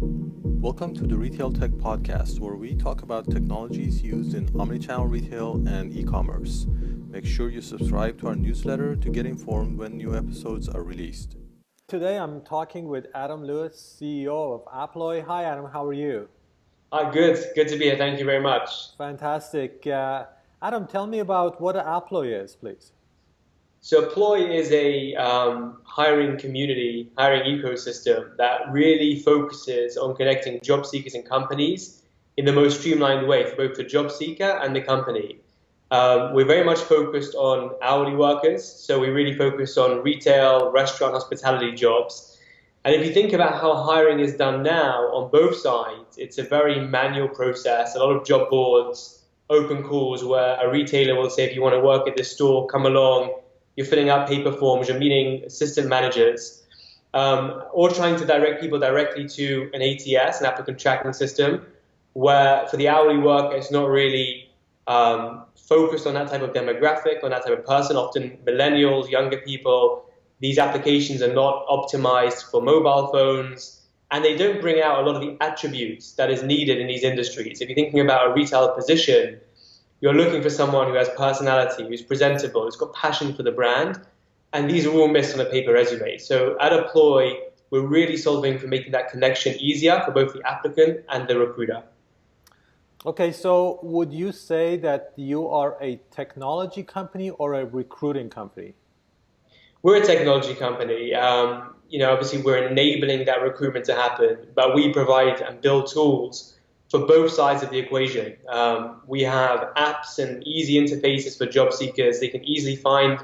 Welcome to the Retail Tech Podcast, where we talk about technologies used in omnichannel retail and e-commerce. Make sure you subscribe to our newsletter to get informed when new episodes are released. Today I'm talking with Adam Lewis, CEO of Apploi. Hi Adam, how are you? Hi, good. Good to be here. Thank you very much. Fantastic. Adam, tell me about what Apploi is, please. So Apploi is a hiring community, hiring ecosystem that really focuses on connecting job seekers and companies in the most streamlined way for both the job seeker and the company. We're very much focused on hourly workers, so we really focus on retail, restaurant, hospitality jobs. And if you think about how hiring is done now on both sides, it's a very manual process, a lot of job boards, open calls where a retailer will say, if you want to work at this store, come along. You're filling out paper forms, you're meeting assistant managers, or trying to direct people directly to an ATS, an applicant tracking system, where for the hourly worker, it's not really focused on that type of demographic, on that type of person, often millennials, younger people. These applications are not optimized for mobile phones, and they don't bring out a lot of the attributes that is needed in these industries. If you're thinking about a retail position, you're looking for someone who has personality, who's presentable, who's got passion for the brand, and these are all missed on a paper resume. So at Apploi, we're really solving for making that connection easier for both the applicant and the recruiter. Okay, so would you say that you are a technology company or a recruiting company? We're a technology company. Obviously we're enabling that recruitment to happen, but we provide and build tools for both sides of the equation. We have apps and easy interfaces for job seekers. They can easily find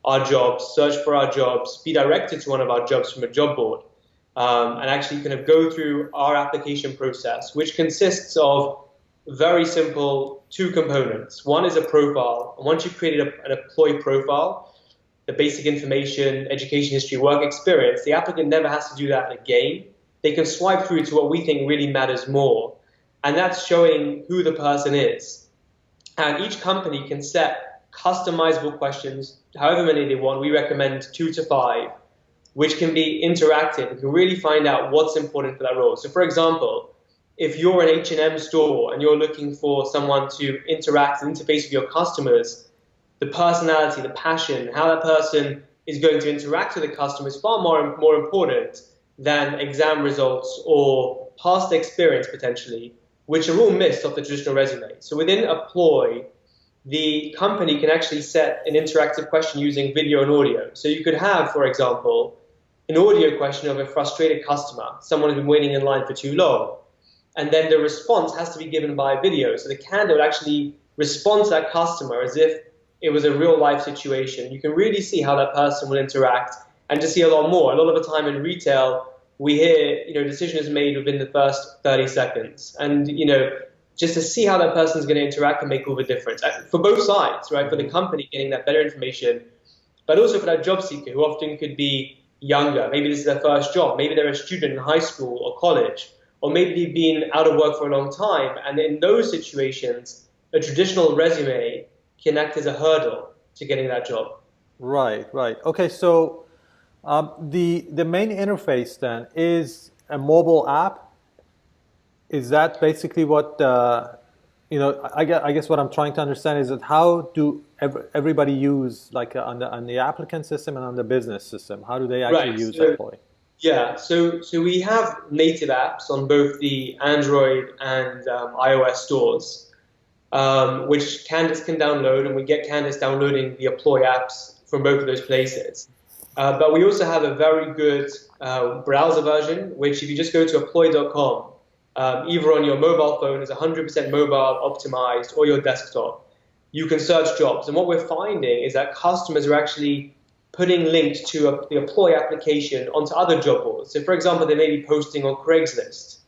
our jobs, search for our jobs, be directed to one of our jobs from a job board, and actually kind of go through our application process, which consists of very simple two components. One is a profile. And once you've created an employee profile, the basic information, education history, work experience, the applicant never has to do that again. They can swipe through to what we think really matters more. And that's showing who the person is. And each company can set customizable questions, however many they want. We recommend 2 to 5, which can be interactive. You can really find out what's important for that role. So for example, if you're an H&M store and you're looking for someone to interact and interface with your customers, the personality, the passion, how that person is going to interact with the customer is far more important than exam results or past experience potentially, which are all missed off the traditional resume. So within Apploi, the company can actually set an interactive question using video and audio. So you could have, for example, an audio question of a frustrated customer, someone who's been waiting in line for too long. And then the response has to be given by video. So the candidate would actually respond to that customer as if it was a real life situation. You can really see how that person will interact and to see a lot more. A lot of the time in retail, we hear, decision is made within the first 30 seconds. And, just to see how that person's going to interact and make all the difference for both sides, right? For the company getting that better information, but also for that job seeker who often could be younger. Maybe this is their first job. Maybe they're a student in high school or college, or maybe they've been out of work for a long time. And in those situations, a traditional resume can act as a hurdle to getting that job. Right. Okay, so the main interface then is a mobile app. Is that basically what I guess what I'm trying to understand is that how do everybody use on the applicant system and on the business system? How do they actually use Apploi? Yeah, so we have native apps on both the Android and iOS stores, which candidates can download, and we get candidates downloading the Apploi apps from both of those places. But we also have a very good browser version, which if you just go to apploi.com, either on your mobile phone, is 100% mobile optimized, or your desktop, you can search jobs. And what we're finding is that customers are actually putting links to the Apploi application onto other job boards. So for example, they may be posting on Craigslist.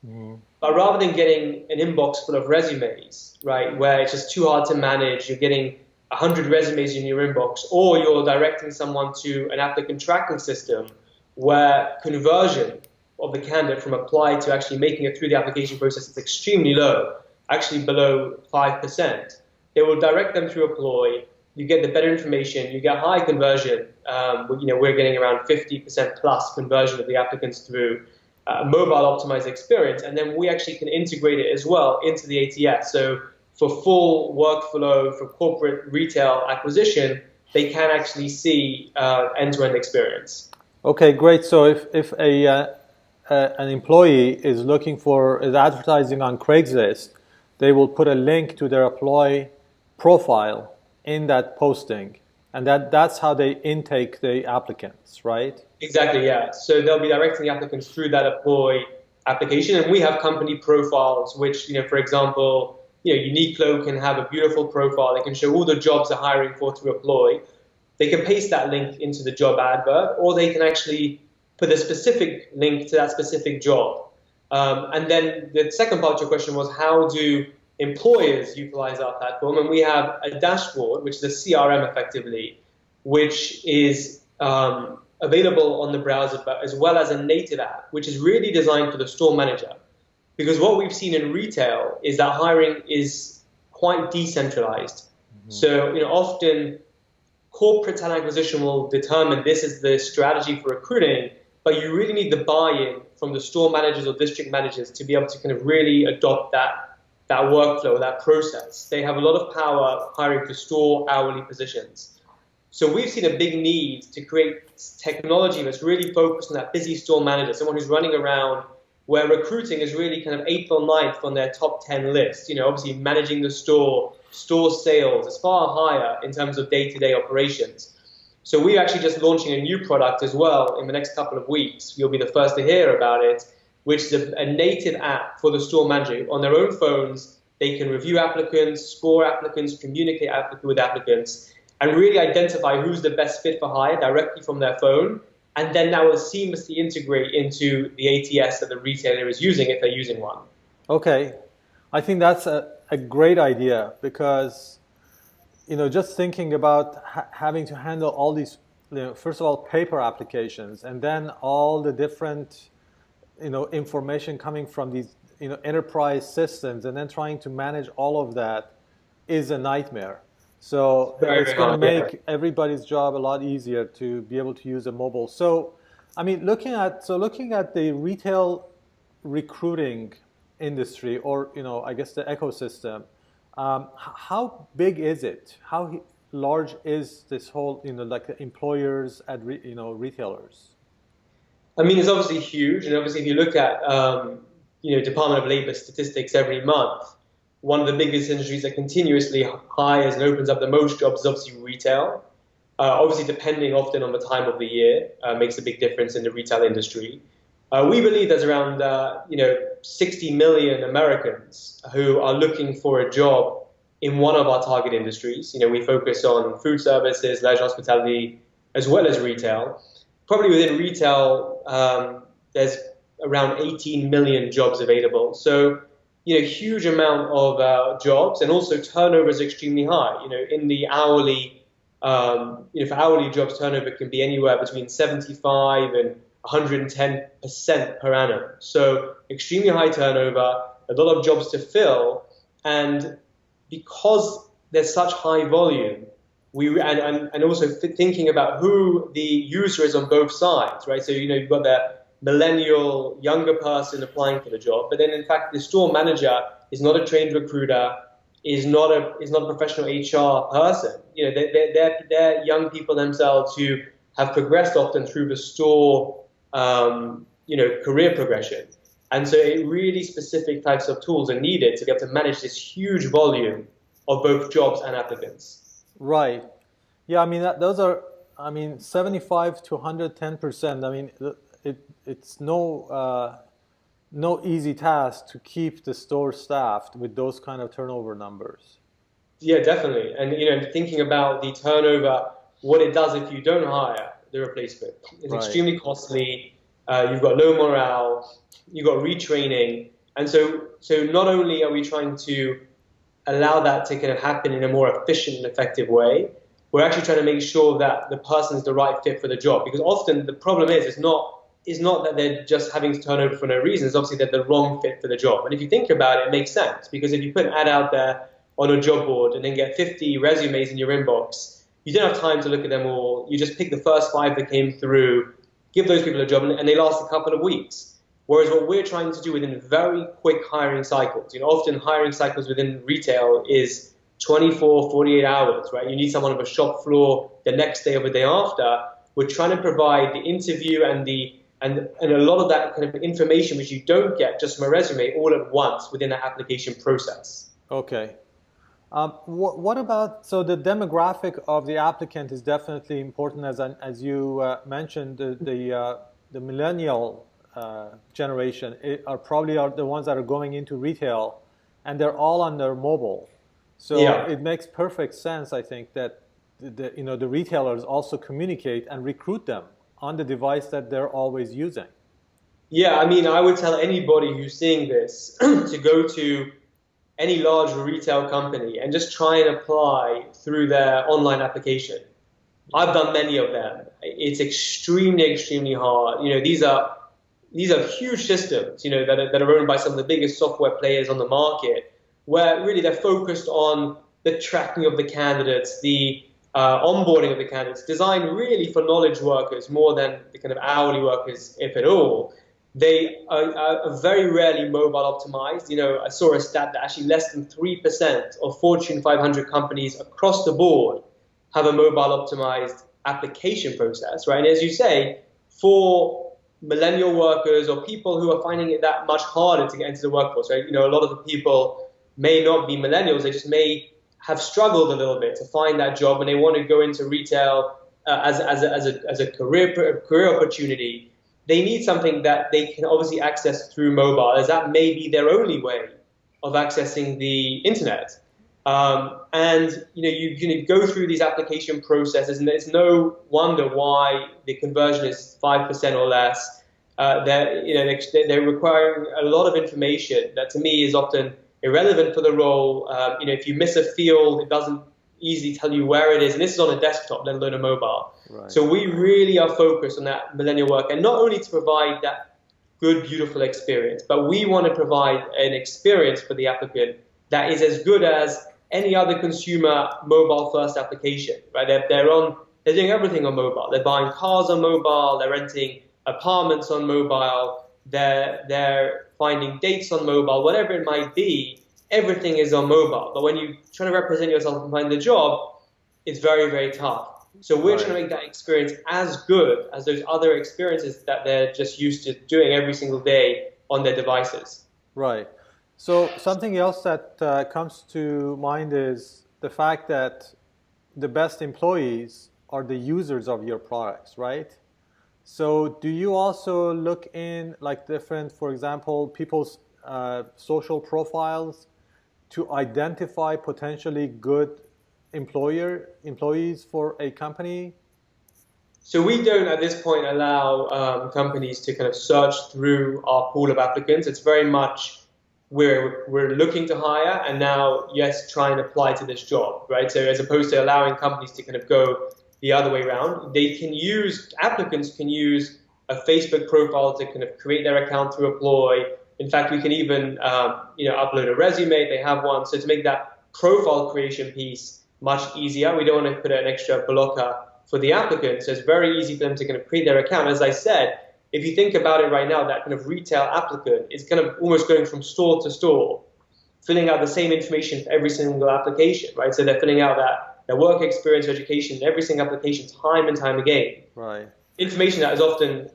But rather than getting an inbox full of resumes, right, where it's just too hard to manage, you're getting 100 resumes in your inbox, or you're directing someone to an applicant tracking system where conversion of the candidate from apply to actually making it through the application process is extremely low, actually below 5%. They will direct them through Apploi. You get the better information. You get high conversion. We're getting around 50% plus conversion of the applicants through. mobile optimized experience, and then we actually can integrate it as well into the ATS. So for full workflow for corporate retail acquisition, they can actually see end-to-end experience. Okay, great. So if an employee is is advertising on Craigslist, they will put a link to their Apploi profile in that posting, and that's how they intake the applicants, right? Exactly, yeah. So they'll be directing the applicants through that Apploi application, and we have company profiles, which, for example, Uniqlo can have a beautiful profile. They can show all the jobs they're hiring for through Apploi. They can paste that link into the job advert, or they can actually put a specific link to that specific job. And then the second part of your question was, how do employers utilize our platform? And we have a dashboard, which is a CRM effectively, which is available on the browser, but as well as a native app, which is really designed for the store manager. Because what we've seen in retail is that hiring is quite decentralized. Mm-hmm. So, often corporate talent acquisition will determine this is the strategy for recruiting, but you really need the buy-in from the store managers or district managers to be able to kind of really adopt that workflow, that process. They have a lot of power hiring for store hourly positions. So we've seen a big need to create technology that's really focused on that busy store manager, someone who's running around, where recruiting is really kind of 8th or 9th on their top 10 list. Obviously managing the store sales is far higher in terms of day-to-day operations. So we're actually just launching a new product as well in the next couple of weeks. You'll be the first to hear about it, which is a native app for the store manager. On their own phones, they can review applicants, score applicants, communicate with applicants, and really identify who's the best fit for hire directly from their phone. And then that will seamlessly integrate into the ATS that the retailer is using if they're using one. Okay. I think that's a great idea because, just thinking about having to handle all these, first of all, paper applications, and then all the different, information coming from these, enterprise systems, and then trying to manage all of that is a nightmare. So it's going to make everybody's job a lot easier to be able to use a mobile. So, looking at the retail recruiting industry, or I guess the ecosystem, how big is it? How large is this whole, like the employers at retailers? It's obviously huge, and obviously if you look at Department of Labor statistics every month, one of the biggest industries that continuously hires and opens up the most jobs is obviously retail. Obviously, depending often on the time of the year, makes a big difference in the retail industry. We believe there's around 60 million Americans who are looking for a job in one of our target industries. We focus on food services, leisure, hospitality, as well as retail. Probably within retail, there's around 18 million jobs available. So huge amount of jobs, and also turnover is extremely high. In the hourly, for hourly jobs, turnover can be anywhere between 75 and 110% per annum. So extremely high turnover, a lot of jobs to fill, and because there's such high volume, and also thinking about who the user is on both sides, right? So you've got the millennial younger person applying for the job, but then in fact the store manager is not a trained recruiter, is not a professional HR person. They're young people themselves who have progressed often through the store career progression, and so really specific types of tools are needed to be able to manage this huge volume of both jobs and applicants. Right. Yeah. Those are 75 to 110%. It's no easy task to keep the store staffed with those kind of turnover numbers. Yeah, definitely. And thinking about the turnover, what it does if you don't hire the replacement, it's extremely costly. You've got low morale, you've got retraining, and so not only are we trying to allow that to kind of happen in a more efficient and effective way, we're actually trying to make sure that the person is the right fit for the job. Because often the problem is not that they're just having turnover for no reason. It's obviously that they're the wrong fit for the job. And if you think about it, it makes sense. Because if you put an ad out there on a job board and then get 50 resumes in your inbox, you don't have time to look at them all. You just pick the first 5 that came through, give those people a job, and they last a couple of weeks. Whereas what we're trying to do within very quick hiring cycles, often hiring cycles within retail is 24, 48 hours, right? You need someone on the shop floor the next day or the day after. We're trying to provide the interview and a lot of that kind of information which you don't get just from a resume all at once within that application process. Okay. What about, so the demographic of the applicant is definitely important, as you mentioned, the millennial generation are the ones that are going into retail, and they're all on their mobile. So Yeah. it makes perfect sense, I think, that the retailers also communicate and recruit them on the device that they're always using. Yeah, I mean, I would tell anybody who's seeing this to go to any large retail company and just try and apply through their online application. I've done many of them. It's extremely, extremely hard. These are huge systems, that are owned by some of the biggest software players on the market, where really they're focused on the tracking of the candidates, the onboarding of the candidates, designed really for knowledge workers more than the kind of hourly workers, if at all. They are very rarely mobile optimized. I saw a stat that actually less than 3% of Fortune 500 companies across the board have a mobile optimized application process, right? And as you say, for millennial workers or people who are finding it that much harder to get into the workforce, right? A lot of the people may not be millennials. They just may have struggled a little bit to find that job, and they want to go into retail as a career opportunity. They need something that they can obviously access through mobile, as that may be their only way of accessing the internet. And you can go through these application processes, and it's no wonder why the conversion is 5% or less. They're requiring a lot of information that to me is often irrelevant for the role. If you miss a field, it doesn't easily tell you where it is, and this is on a desktop, let alone a mobile. Right. So we really are focused on that millennial work, and not only to provide that good, beautiful experience, but we want to provide an experience for the applicant that is as good as any other consumer mobile-first application. Right? They're doing everything on mobile. They're buying cars on mobile. They're renting apartments on mobile. They're finding dates on mobile. Whatever it might be, everything is on mobile. But when you try to represent yourself and find the job, it's very, very tough. So we're trying to make that experience as good as those other experiences that they're just used to doing every single day on their devices. Right. So something else that comes to mind is the fact that the best employees are the users of your products, right? So do you also look in like different, for example, people's social profiles to identify potentially good employees for a company? So we don't at this point allow companies to kind of search through our pool of applicants. It's very much we're looking to hire, and now, yes, try and apply to this job, right? So as opposed to allowing companies to kind of go the other way around, applicants can use a Facebook profile to kind of create their account through Apploi. In fact, we can even upload a resume if they have one. So to make that profile creation piece much easier, we don't want to put an extra blocker for the applicant. So it's very easy for them to kind of create their account. As I said, if you think about it right now, that kind of retail applicant is kind of almost going from store to store, filling out the same information for every single application, right? So they're filling out their work experience, education, in every single application time and time again. Right. Information that is often,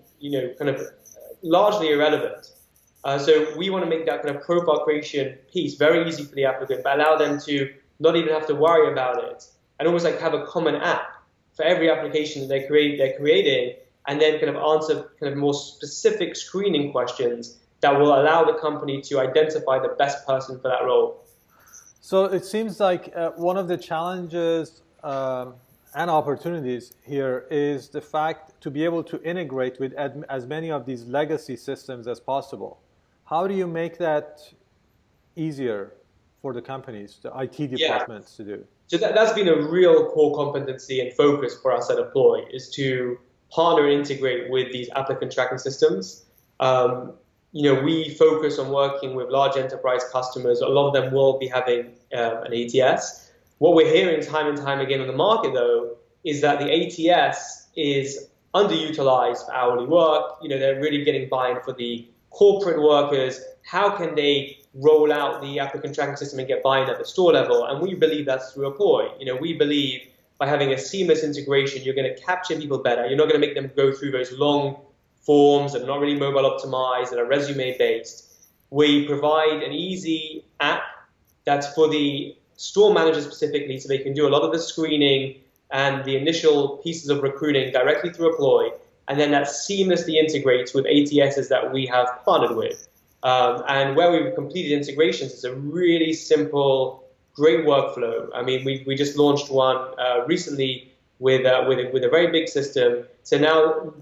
kind of largely irrelevant. So we want to make that kind of profile creation piece very easy for the applicant, but allow them to not even have to worry about it, and almost like have a common app for every application that they're creating, and then kind of answer kind of more specific screening questions that will allow the company to identify the best person for that role. So it seems like one of the challenges and opportunities here is the fact to be able to integrate with as many of these legacy systems as possible. How do you make that easier for the companies, the IT departments to do? So that's been a real core competency and focus for us at Apploi, is to partner and integrate with these applicant tracking systems. We focus on working with large enterprise customers. A lot of them will be having an ATS. What we're hearing time and time again on the market, though, is that the ATS is underutilized for hourly work. They're really getting buy-in for the corporate workers, how can they roll out the applicant tracking system and get buy-in at the store level? And we believe that's through Apploi. We believe by having a seamless integration, you're going to capture people better. You're not going to make them go through those long forms that are not really mobile optimized, that are resume based. We provide an easy app that's for the store manager specifically, so they can do a lot of the screening and the initial pieces of recruiting directly through Apploi, and then that seamlessly integrates with ATSs that we have partnered with. And where we've completed integrations, it's a really simple, great workflow. I mean, we just launched one recently with a very big system. So now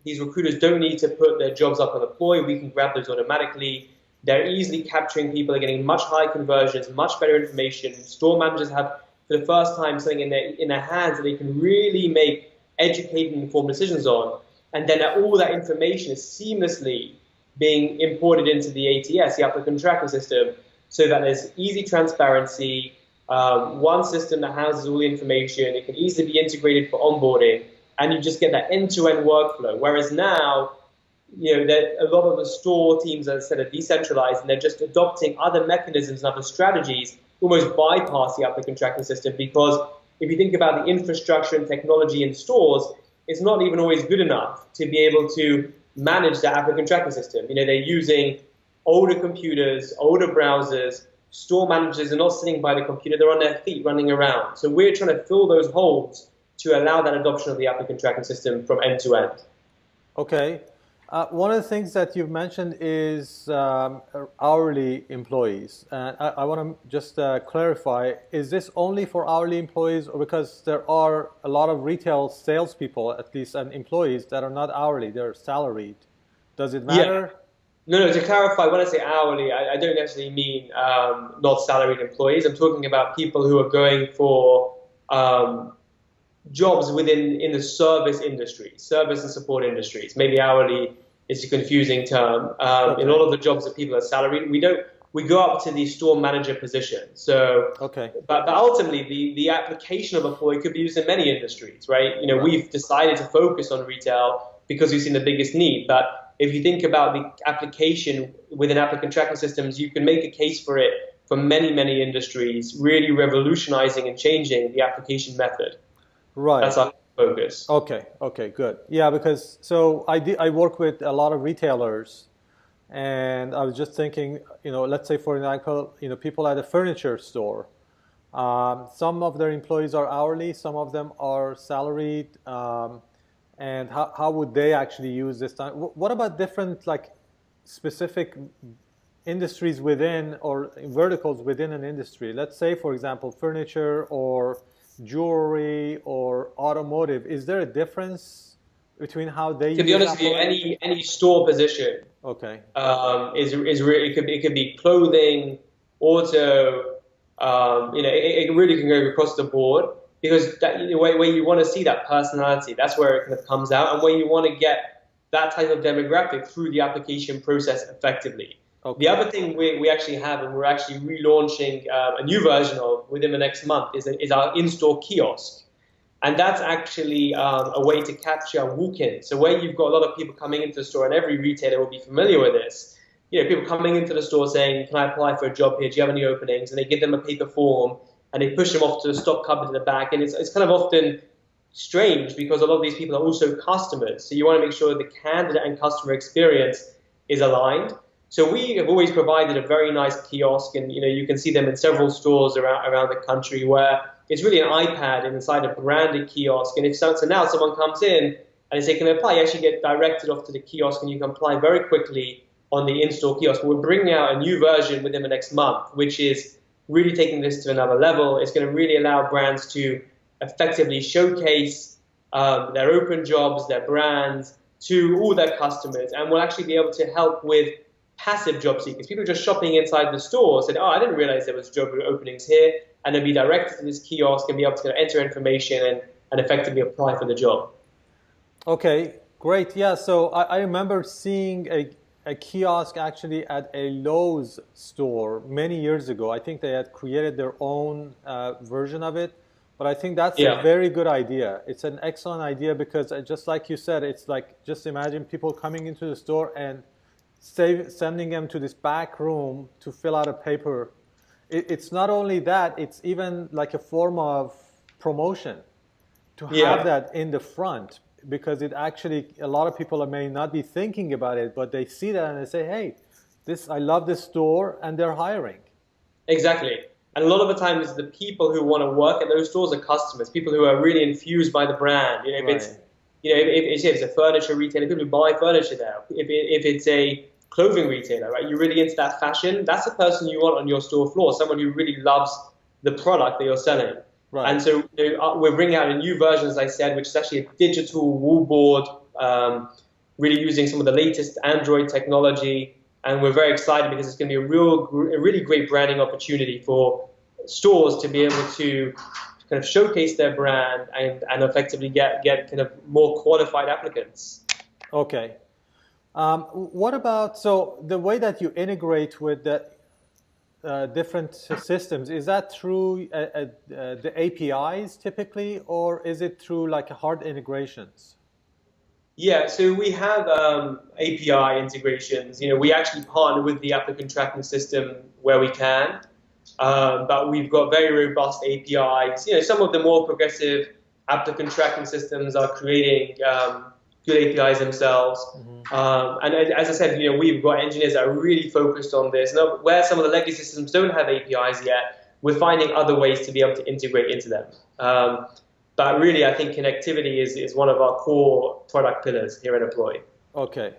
these recruiters don't need to put their jobs up on Apploi. We can grab those automatically. They're easily capturing people. They're getting much higher conversions, much better information. Store managers have, for the first time, something in their hands that they can really make educated and informed decisions on. And then all that information is seamlessly being imported into the ATS, the applicant tracking system, so that there's easy transparency, one system that houses all the information. It can easily be integrated for onboarding, and you just get that end-to-end workflow. Whereas now, that a lot of the store teams, as I said, are decentralized, and they're just adopting other mechanisms and other strategies, almost bypass the applicant tracking system, because if you think about the infrastructure and technology in stores, it's not even always good enough to be able to manage the applicant tracking system. They're using older computers, older browsers. Store managers are not sitting by the computer, they're on their feet running around. So we're trying to fill those holes to allow that adoption of the applicant tracking system from end to end. Okay. One of the things that you've mentioned is hourly employees. And I want to just clarify, is this only for hourly employees, or because there are a lot of retail salespeople, at least, and employees that are not hourly, they're salaried? Does it matter? Yeah. No, to clarify, when I say hourly, I don't necessarily mean not salaried employees. I'm talking about people who are going for jobs in the service industry, service and support industries. Maybe hourly is a confusing term. Okay. In all of the jobs that people are salaried, we go up to the store manager position. So, okay. But ultimately, the application of Apploi could be used in many industries, right? Right. We've decided to focus on retail because we've seen the biggest need. But if you think about the application within applicant tracking systems, you can make a case for it for many, many industries, really revolutionizing and changing the application method. Right. That's our focus. Okay, good. Yeah, because I work with a lot of retailers, and I was just thinking, let's say for example, people at a furniture store, some of their employees are hourly, some of them are salaried, and how would they actually use this time? What about different specific industries within or verticals within an industry? Let's say, for example, furniture or jewelry or automotive. Is there a difference between how they use? To be honest with you, any store position, okay, is really, it could be clothing, auto, it really can go across the board, because where you want to see that personality, that's where it kind of comes out, and where you want to get that type of demographic through the application process effectively. Okay. The other thing we actually have, and we're actually relaunching a new version of within the next month, is our in-store kiosk. And that's actually a way to capture walk-ins. So where you've got a lot of people coming into the store, and every retailer will be familiar with this, people coming into the store saying, can I apply for a job here? Do you have any openings? And they give them a paper form, and they push them off to the stock cupboard in the back. And it's kind of often strange, because a lot of these people are also customers. So you want to make sure the candidate and customer experience is aligned. So we have always provided a very nice kiosk, and you can see them in several stores around the country, where it's really an iPad inside a branded kiosk. And so now someone comes in and they say, can I apply? You actually get directed off to the kiosk, and you can apply very quickly on the in-store kiosk. We're bringing out a new version within the next month, which is really taking this to another level. It's going to really allow brands to effectively showcase their open jobs, their brands, to all their customers, and we'll actually be able to help with passive job seekers, people just shopping inside the store, said, I didn't realize there was job openings here, and they'll be directed to this kiosk and be able to enter information and effectively apply for the job. Okay, great. Yeah, so I remember seeing a kiosk actually at a Lowe's store many years ago. I think they had created their own version of it, but I think that's a very good idea. It's an excellent idea, because just like you said, it's like, just imagine people coming into the store and sending them to this back room to fill out a paper. It's not only that, it's even like a form of promotion to have Yeah. that in the front, because it actually, a lot of people may not be thinking about it, but they see that and they say, hey, this, I love this store, and they're hiring. Exactly. And a lot of the times, the people who want to work at those stores are customers, people who are really infused by the brand. You know, if it's, Right. you know, if it's a furniture retailer, people who buy furniture there. If it's a clothing retailer, right, you're really into that fashion. That's the person you want on your store floor, someone who really loves the product that you're selling. Right. And so we're bringing out a new version, as I said, which is actually a digital wallboard, really using some of the latest Android technology. And we're very excited because it's going to be a really great branding opportunity for stores to be able to kind of showcase their brand and effectively get kind of more qualified applicants. Okay. What about, so the way that you integrate with the different systems, is that through the APIs typically, or is it through like hard integrations? Yeah, so we have API integrations. You know, we actually partner with the applicant tracking system where we can, but we've got very robust APIs. You know, some of the more progressive applicant tracking systems are creating good APIs themselves. And as I said, you know, we've got engineers that are really focused on this. Now, where some of the legacy systems don't have APIs yet, we're finding other ways to be able to integrate into them. But really, I think connectivity is one of our core product pillars here at Apploi. Okay.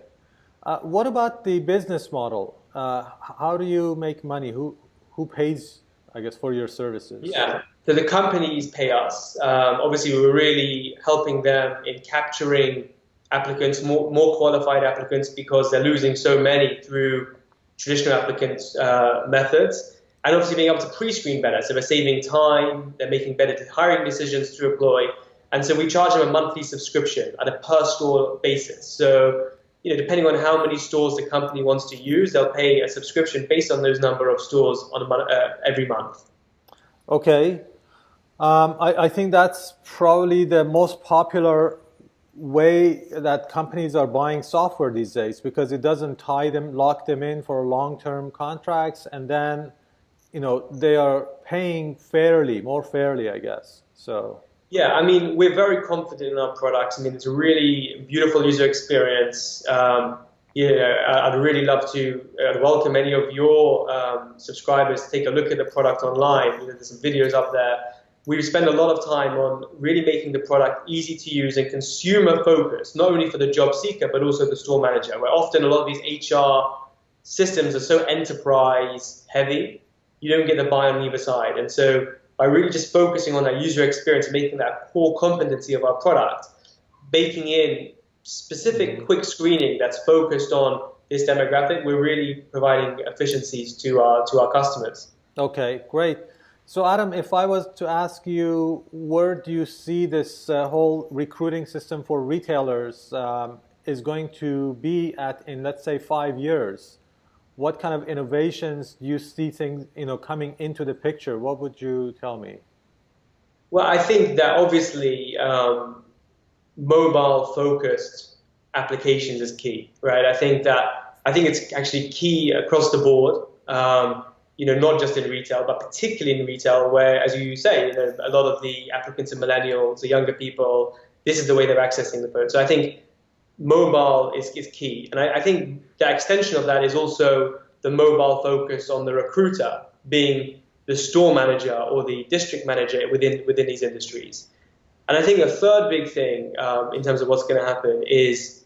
What about the business model? How do you make money? Who pays, I guess, for your services? Yeah, so the companies pay us. Obviously, we're really helping them in capturing applicants, more qualified applicants, because they're losing so many through traditional applicant methods. And obviously being able to pre-screen better. So they're saving time, they're making better hiring decisions through Apploi. And so we charge them a monthly subscription at a per store basis. So, you know, depending on how many stores the company wants to use, they'll pay a subscription based on those number of stores on every month. Okay. I think that's probably the most popular way that companies are buying software these days, because it doesn't lock them in for long-term contracts, and then, you know, they are paying more fairly, I guess. So. Yeah, I mean, we're very confident in our products. I mean, it's a really beautiful user experience. I'd really love to welcome any of your subscribers to take a look at the product online. You know, there's some videos up there. We spend a lot of time on really making the product easy to use and consumer focused, not only for the job seeker, but also the store manager, where often a lot of these HR systems are so enterprise heavy, you don't get the buy on either side. And so by really just focusing on that user experience and making that a core competency of our product, baking in specific quick screening that's focused on this demographic, we're really providing efficiencies to our customers. Okay, great. So Adam, if I was to ask you, where do you see this whole recruiting system for retailers is going to be at in, let's say, 5 years? What kind of innovations do you see things, you know, coming into the picture? What would you tell me? Well, I think that obviously mobile-focused applications is key, right? I think it's actually key across the board. You know, not just in retail, but particularly in retail, where, as you say, you know, a lot of the applicants are millennials, the younger people. This is the way they're accessing the phone. So I think mobile is key. And I think the extension of that is also the mobile focus on the recruiter being the store manager or the district manager within these industries. And I think a third big thing in terms of what's going to happen is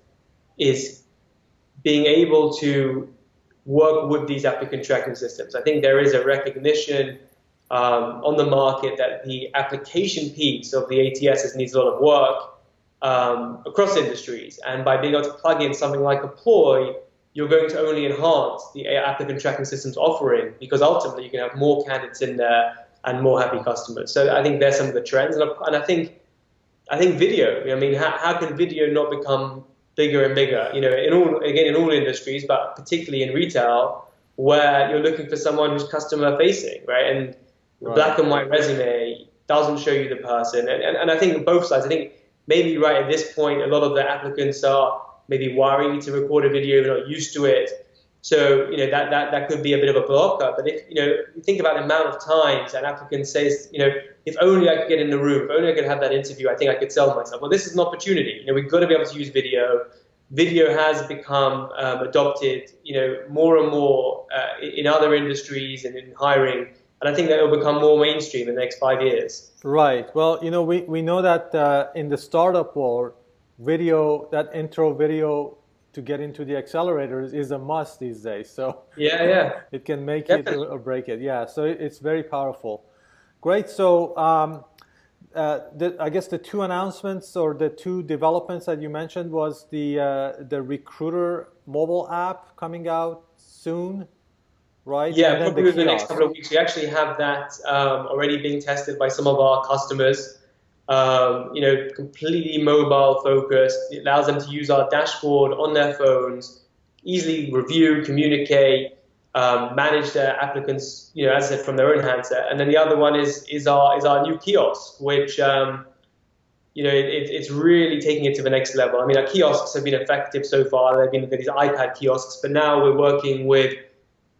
being able to work with these applicant tracking systems. I think there is a recognition on the market that the application piece of the ATSs needs a lot of work across industries. And by being able to plug in something like Apploi, you're going to only enhance the applicant tracking systems offering, because ultimately you can have more candidates in there and more happy customers. So I think there's some of the trends. And I think video, I mean, how can video not become bigger and bigger, you know, in all industries, but particularly in retail, where you're looking for someone who's customer facing, right? And Right. Black and white resume doesn't show you the person. And I think both sides, I think maybe right at this point, a lot of the applicants are maybe worried to record a video, they're not used to it. So, that could be a bit of a blocker. But if, you think about the amount of times an applicant says, if only I could get in the room, if only I could have that interview, I think I could sell myself. Well, this is an opportunity. We've got to be able to use video. Video has become adopted, more and more in other industries and in hiring. And I think that it will become more mainstream in the next 5 years. Right. Well, we know that in the startup world, video, that intro video to get into the accelerators is a must these days. So yeah, it can make definitely. it or break it. Yeah. So it's very powerful. Great. So I guess the two announcements or the two developments that you mentioned was the recruiter mobile app coming out soon, right? Yeah, And then probably the within the next kiosk. couple of weeks. We actually have that already being tested by some of our customers. Completely mobile focused. It allows them to use our dashboard on their phones, easily review, communicate, manage their applicants, as I said, from their own handset. And then the other one is our new kiosk, which it's really taking it to the next level. I mean, our kiosks have been effective so far. They've been these iPad kiosks, but now we're working with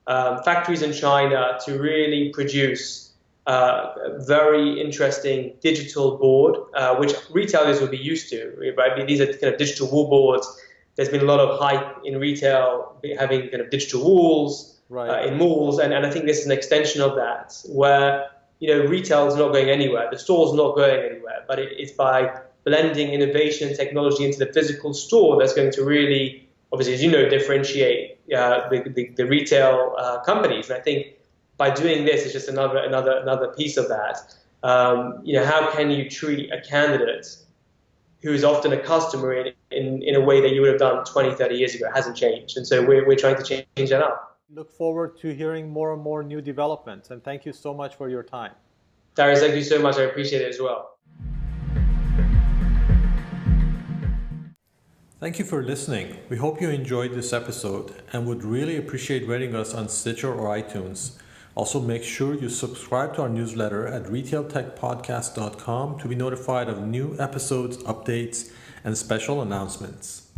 factories in China to really produce a very interesting digital board, which retailers will be used to. Right? These are kind of digital wall boards. There's been a lot of hype in retail having kind of digital walls Right. in malls, and I think this is an extension of that, where retail is not going anywhere, the store's not going anywhere, but it's by blending innovation and technology into the physical store that's going to really, obviously, as you know, differentiate the retail companies. And I think by doing this, it's just another piece of that. How can you treat a candidate who is often a customer in a way that you would have done 20, 30 years ago? It hasn't changed. And so we're trying to change that up. Look forward to hearing more and more new developments. And thank you so much for your time. Darius, thank you so much. I appreciate it as well. Thank you for listening. We hope you enjoyed this episode and would really appreciate rating us on Stitcher or iTunes. Also, make sure you subscribe to our newsletter at retailtechpodcast.com to be notified of new episodes, updates, and special announcements.